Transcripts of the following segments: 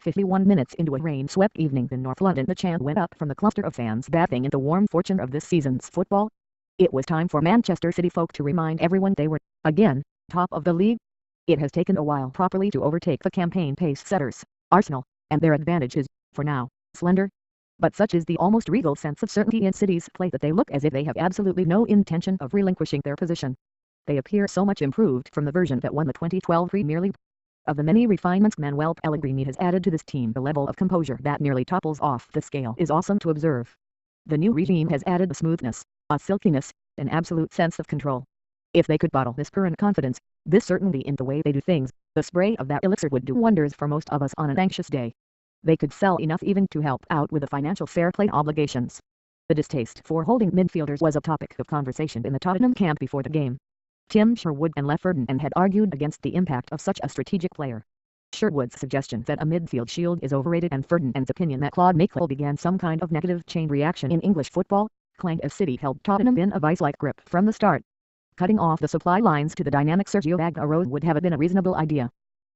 51 minutes into a rain-swept evening in North London, the chant went up from the cluster of fans bathing in the warm fortune of this season's football. It was time for Manchester City folk to remind everyone they were, again, top of the league. It has taken a while properly to overtake the campaign pace-setters, Arsenal, and their advantage is, for now, slender. But such is the almost regal sense of certainty in City's play that they look as if they have absolutely no intention of relinquishing their position. They appear so much improved from the version that won the 2012 Premier League. Of the many refinements Manuel Pellegrini has added to this team, the level of composure that nearly topples off the scale is awesome to observe. The new regime has added a smoothness, a silkiness, an absolute sense of control. If they could bottle this purring confidence, this certainty in the way they do things, the spray of that elixir would do wonders for most of us on an anxious day. They could sell enough even to help out with the financial fair play obligations. The distaste for holding midfielders was a topic of conversation in the Tottenham camp before the game. Tim Sherwood and Lev Ferdinand had argued against the impact of such a strategic player. Sherwood's suggestion that a midfield shield is overrated and Ferdinand's opinion that Claude Michel began some kind of negative chain reaction in English football, clanged as City held Tottenham in a vice-like grip from the start. Cutting off the supply lines to the dynamic Sergio Aguero would have been a reasonable idea.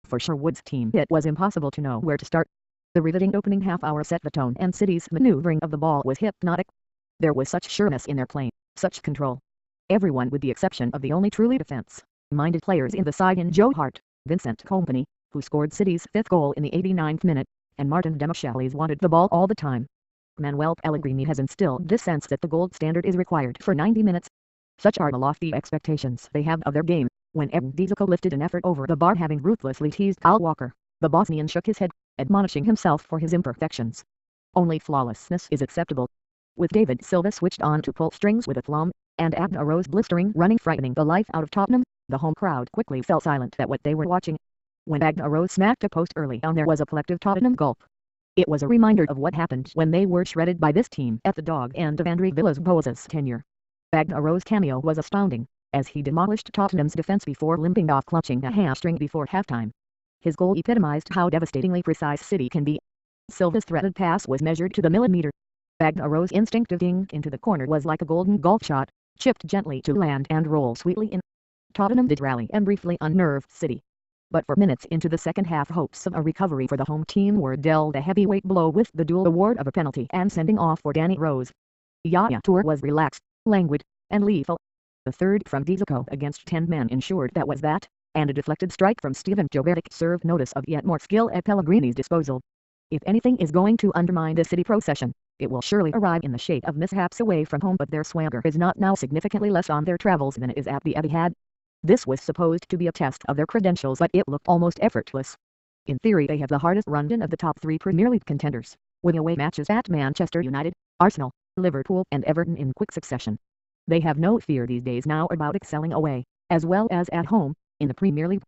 For Sherwood's team it was impossible to know where to start. The riveting opening half-hour set the tone and City's maneuvering of the ball was hypnotic. There was such sureness in their play, such control. Everyone with the exception of the only truly defense-minded players in the side in Joe Hart, Vincent Kompany, who scored City's fifth goal in the 89th minute, and Martin Demichelis wanted the ball all the time. Manuel Pellegrini has instilled this sense that the gold standard is required for 90 minutes. Such are the lofty expectations they have of their game. When Dzeko lifted an effort over the bar having ruthlessly teased Al Walker, the Bosnian shook his head, admonishing himself for his imperfections. Only flawlessness is acceptable. With David Silva switched on to pull strings with aplomb, and Aguero's blistering running frightening the life out of Tottenham, the home crowd quickly fell silent at what they were watching. When Aguero smacked a post early on, there was a collective Tottenham gulp. It was a reminder of what happened when they were shredded by this team at the dog end of Andre Villas-Boas's tenure. Aguero's cameo was astounding, as he demolished Tottenham's defense before limping off clutching a hamstring before halftime. His goal epitomized how devastatingly precise City can be. Silva's threaded pass was measured to the millimeter. Aguero's instinctive dink into the corner was like a golden golf shot, chipped gently to land and roll sweetly in. Tottenham did rally and briefly unnerve City. But for minutes into the second half, hopes of a recovery for the home team were dealt a heavyweight blow with the dual award of a penalty and sending off for Danny Rose. Yaya Toure was relaxed, languid, and lethal. The third from Dzeko against 10 men ensured that was that, and a deflected strike from Steven Jovetic served notice of yet more skill at Pellegrini's disposal. If anything is going to undermine the City procession, it will surely arrive in the shape of mishaps away from home, but their swagger is not now significantly less on their travels than it is at the Etihad. This was supposed to be a test of their credentials, but it looked almost effortless. In theory they have the hardest run-in of the top 3 Premier League contenders, with away matches at Manchester United, Arsenal, Liverpool and Everton in quick succession. They have no fear these days now about excelling away, as well as at home, in the Premier League.